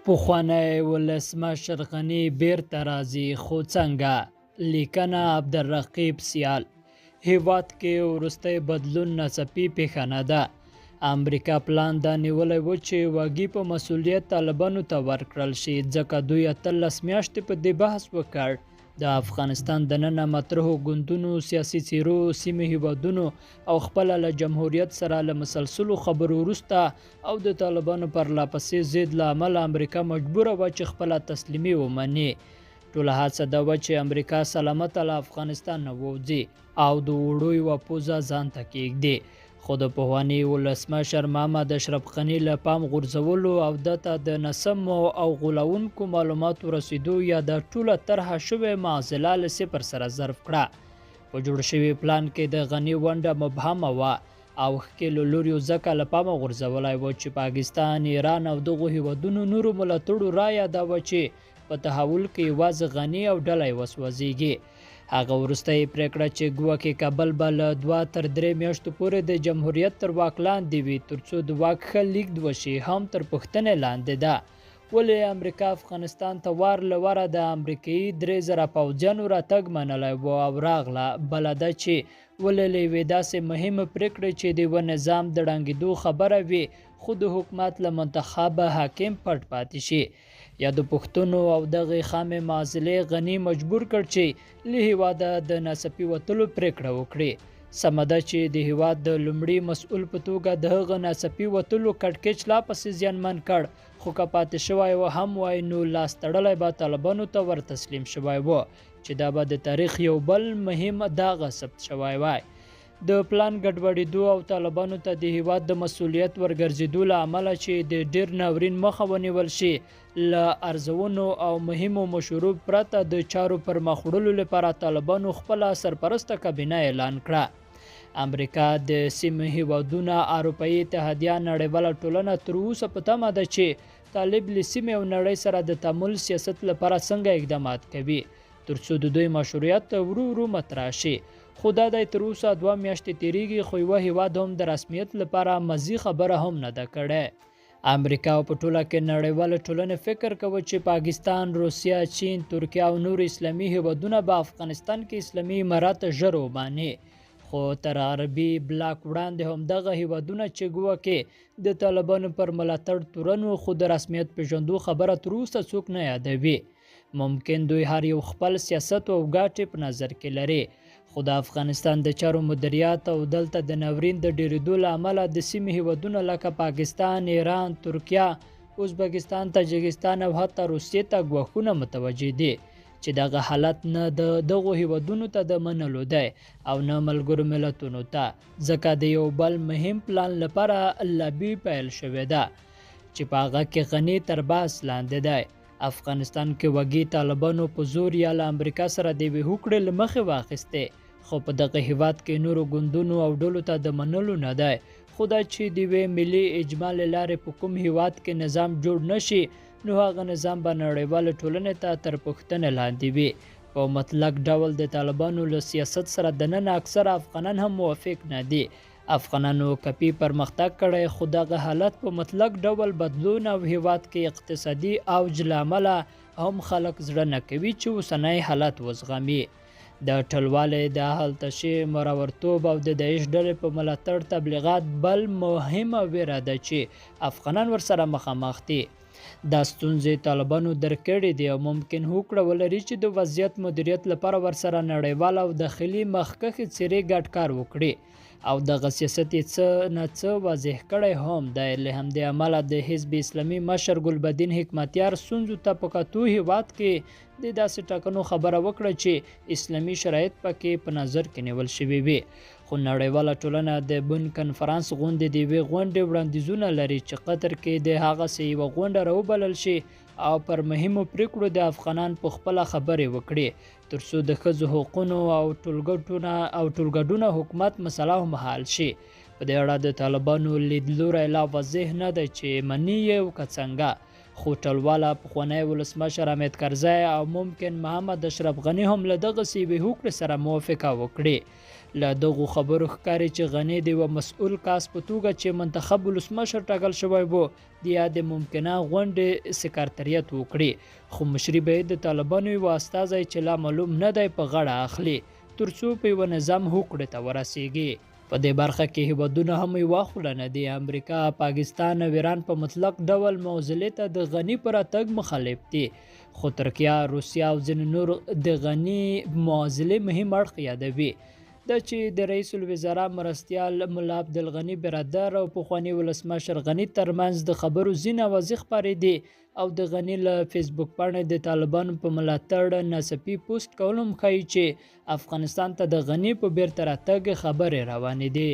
پخوانی ولسمشر غني بیرته راځي خو څنګه؟ لیکنه عبدالرقیب سیال. هیواد کې وروستی بدلون ناڅاپي پیښه نه ده. امریکا پلان دا نیولی و چې واګي په مسؤلیت طالبانو ته ورکړل شي، ځکه دوی 18 میاشتې په دې بحث وکړ د افغانستان دننه مطرحو ګوندونو، سیاسي څیرو، سیمې هیوادونو او خپله له جمهوریت سره له مسلسلو خبرو وروسته او د طالبانو پرلهپسې ضد له امله امریکا مجبوره وه چې خپله تسلیمي ومني. ټوله هڅه دا وه چې امریکا سلامته له افغانستان نه ووځي او د اوړو یوه پوزه ځان ته کږدي. خو د پخواني ولسمشر محمد اشرف غني له پام غورځولو او دته د ناسمو او غولونکو معلوماتو رسېدو یا د ټوله طرحه شوې معضله له صفر سره ضرب کړه. په جوړ شوي پلان کې د غني ونډه مبهمه وه او ښکېلو لوریو ځکه له پامه غورځولی و چې پاکستان، ایران او دغو هیوادونو نورو ملاتړو رایه دا وه چې په تحول کې یوازې غني او ډله یې وسوځېږي. هغه وروستۍ پرېکړه چې ګواکې کابل به له 2 تر 3 میاشتو پورې د جمهوریت تر واک لاندې وي ترڅو د واک ښه لیږد وشي هم تر پوښتنې لاندې ده. ولې امریکا افغانستان ته وار له واره د امریکایي 3000 پوځیانو راتګ منلی و او راغله؟ بله ده چې ولې له یوې داسې مهمې پرېکړې چې د یوه نظام د ړنګېدو خبره وي خو د حکومت له منتخبه حاکم پټ پاتې شي؟ یا د پوښتنو او دغې خامې معضلې غني مجبور کړ چې له هیواده د ناڅاپي وتلو پرېکړه وکړي. سمه ده چې د هیواد د لومړي مسؤل په توګه د هغه ناڅاپي وتلو کړکېچ لا پسې زیانمن کړ، خو که پاتې شوی و هم وای نو لاس تړلی به طالبانو ته ور تسلیم شوی و چې دا به د تاریخ یو بل مهم داغه ثبت شوی وای. د پلان ګډوډېدو او طالبانو ته د هیواد د مسؤلیت ورګرځېدو له امله چې د ډېر ناورین مخه ونیول شي، له ارزونو او مهمو مشورو پرته د چارو پر مخ وړلو لپاره طالبانو خپله سرپرسته کابینه اعلان کړه. امریکا د سیمې هیوادونه، اروپایي اتحادیه، نړیواله ټولنه تر اوسه په تمه ده چې طالب له سیمې او نړۍ سره د تعامل سیاست لپاره څنګه اقدامات کوي ترڅو د دوی مشروعیت ورو ورو مطرح شي. خو دا دی تر اوسه 2 میاشتې تیریږي خو یوه هیواد هم د رسمیت لپاره مزي خبره هم نه ده کړې. امریکا په ټوله کې نړیواله ټولنه فکر کوي چې پاکستان، روسیه، چین، ترکیه او نور اسلامي هیوادونه به افغانستان کې اسلامي امارات ژر وماني. خو تر عربي بلاک وړاندې هم دغه هیوادونه چې ګواکې د طالبانو پر ملاتړ تورن خو د رسمیت پیژندو خبره تر اوسه څوک نه یادوي. ممکن دوی هر یو خپل سیاست او ګټې په نظر کې لري، خو د افغانستان د چارو مدیریت او دلته د ناورین د ډېرېدو له امله د سیمې هیوادونه لکه پاکستان، ایران، ترکیه، ازبکستان، تاجکستان او حتی روسیې ته ګواښونه متوجه دي چې دغه حالت نه د دغو هیوادونو ته د منلو دی او نه ملګرو ملتونو ته، ځکه د یو بل مهم پلان لپاره لابي پیل شوې ده چې په هغه کې غني تر بحث لاندې دی. افغانستان کې واګي طالبانو په زور یا له امریکا سره د یوې هوکړې له مخې واخیستې، خو په دغه هیواد کې نورو ګوندونو او ډلو ته د منلو نه دی. خو دا چې د یوې ملي اجماع له لارې په کوم هیواد کې نظام جوړ نشي نو هغه نظام به نړیواله ټولنې ته تر پوښتنې لاندې وي. په مطلق ډول د طالبانو له سیاست سره دننه اکثره افغانان هم موافق نه دي. افغانانو کپی پرمختګ کړی خو دغه حالت په مطلق ډول بدلون او هیواد کې اقتصادي اوج له امله هم خلک زړه نه کوي چې اوسنی حالت وزغمي. د ټلوالې د هلتشي مراورتوب او د داعش ډلې په ملاتړ تبلیغات بل مهمه ویره ده چې افغانان ورسره مخامخ دي. دا ستونزې طالبانو درک کړې دي او ممکن هوکړه ولري چې د وضعیت مدیریت لپاره ورسره نړیوال او داخلي مخکښې څیرې ګډ کار وکړي او دغه سیاست یې څه نه څه واضح کړی هم دی. له همدې امله د حزب اسلامي مشر ګلبدین حکمتیار ستونزو ته په کتو هیواد کې د داسې ټاکنو خبره وکړه چې اسلامي شرایط پکې په نظر کې نیول شوي وي. خو نړیواله ټولنه د بن کنفرانس غونډې د یوې غونډې وړاندیزونه لري چې قطر کې د هغسې یوه غونډه راوبلل شي او پر مهمو پرېکړو د افغانان په خپله خبرې وکړي ترڅو د ښځو حقونو او ټولګډونه حکومت مسله هم حل شي. په دې اړه د طالبانو لیدلوری لا واضح نه دی چې مني یې او که څنګه، خو ټلواله پخوانی ولسمشر حامد کرزی او ممکن محمد اشرف غني هم له دغسې یوې هوکړې سره موافقه وکړي. له دغو خبرو ښکاري چې غني د یوه مسؤل کس په توګه چې منتخب ولسمشر ټاکل شوی و د یادې ممکنه غونډې سکرتریت وکړي، خو مشري به یې د طالبانو یو استازی چې لا معلوم نه دی په غاړه اخلي ترڅو په یوه نظام هوکړې ته ورسیږي. په دې برخه کې هیوادونه هم یوه خوله نه دي. امریکا، پاکستان او ایران په مطلق ډول معضلې ته د غني په راتګ مخالف دي، خو ترکیه، روسیه او ځینې نور د غني معضلې مهم اړخ یادوي. دا چې د رئیس الوزرا مرستیال ملا عبدالغني برادر او پخواني ولسمشر غني ترمنځ د خبرو ځینې اوازې خپرېدې او د غني له فیسبوک پاڼې د طالبانو په ملاتړ ناڅاپي پوسټ کول هم ښایي چې افغانستان ته د غني په بیرته راتګ خبرې روانې دي.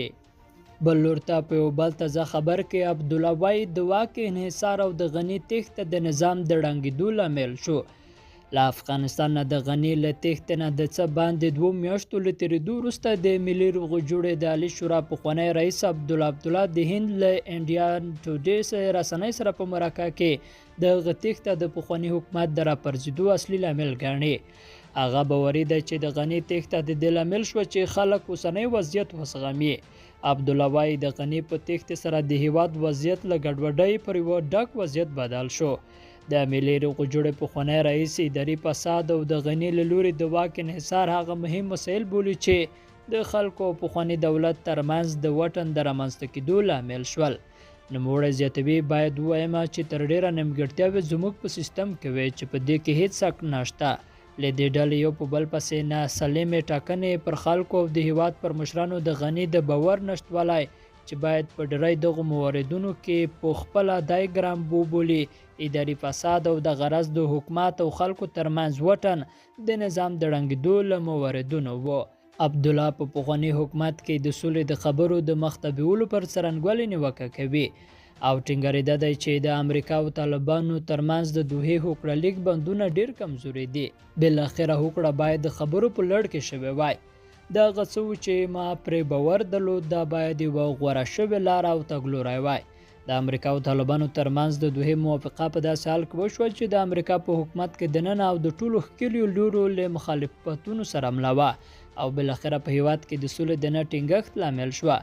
بل لور ته په یو بل تازه خبر کې عبدالله وایي د واک انحصار او د غني تېښته د نظام د ړنګېدو لامل شو. له افغانستان نه د غني له تېښتې نه د څه باندې 2 میاشتو له تېرېدو وروسته د ملي روغې جوړې د عالي شورا پخوانی رئیس عبدالله د هند له انډیان ټوډې رسنۍ سره په مرکه کې د هغه تېښته د پخواني حکومت د راپرځېدو اصلي لامل ګڼي. هغه باوري دی چې د غني تېښته د دې لامل شوه چې خلک اوسنی وضعیت وزغمي. عبدالله وایي د غني په تېښتې سره د هیواد وضعیت له ګډوډۍ پر یوه ډک وضعیت بدل شو. د ملي روغې جوړې پخوانی رئیس اداري فساد او د غني له لوري د واک انحصار هغه مهم مسایل بولي چې د خلکو او پخواني دولت ترمنځ د وطن د رامنځته کېدو لامل شول. نوموړی زیاتوي باید ووایم چې تر ډېره نیمګړتیاوې زموږ په سیستم کې وي چې په دې کې هیڅ حق نشته. له دې ډلې یو په بل پسې ناسلمې ټاکنې پر خلکو او د هیواد پر مشرانو د غني د باور نشتوالی چې باید په ډېری دغو مواردونو کې په خپله دایګرام وبولي اداري فساد او د غرض د حکومت او خلکو ترمنځ وطن د نظام د ړنګېدو له مواردونو و. عبدالله په پخواني حکومت کې د سولې د خبرو د مخته بیولو پر څرنګوالي نیوکه کوي او ټینګارېده دی چې د امریکا او طالبانو ترمنځ د دوحې هوکړه لیک بندونه ډېر کمزوري دي. بالاخره هوکړه باید د خبرو په لړ کې شوې وای. دا هغه څه و چې ما پرې باور درلود دا باید یوه غوره شوې لاره او تګلوری وای. د امریکا او طالبانو ترمنځ د دوحې موافقه په داسې حال کې وشوه چې د امریکا په حکومت کې دننه او د ټولو ښکلیو لورو له مخالفتونو سره مله وه او بالاخره په هیواد کې د سولې د نه ټینګښت لامل شوه.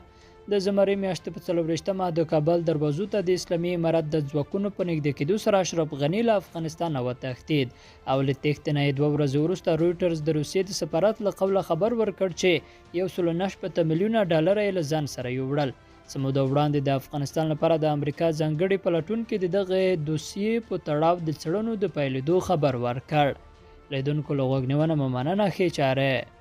د زمري میاشتې په 24مه د کابل دروازو ته د اسلامي امارت د ځواکونو په نږدې کېدو سره اشرف غني له افغانستانه وتښتېد او له تېښتې نه یې 2 ورځې وروسته رویټرز د روسیې د سفارت له قوله خبر ورکړ چې 169 میلیونه ډالر یې له ځان سره یوړل. څه موده وړاندې د افغانستان لپاره د امریکا ځانګړي پلټونکي د دغه دوسیې په تړاو د څېړنو د پیلېدو خبر ورکړ. لیدونکو له غوږ نیونه مو مننه. ښې چارې.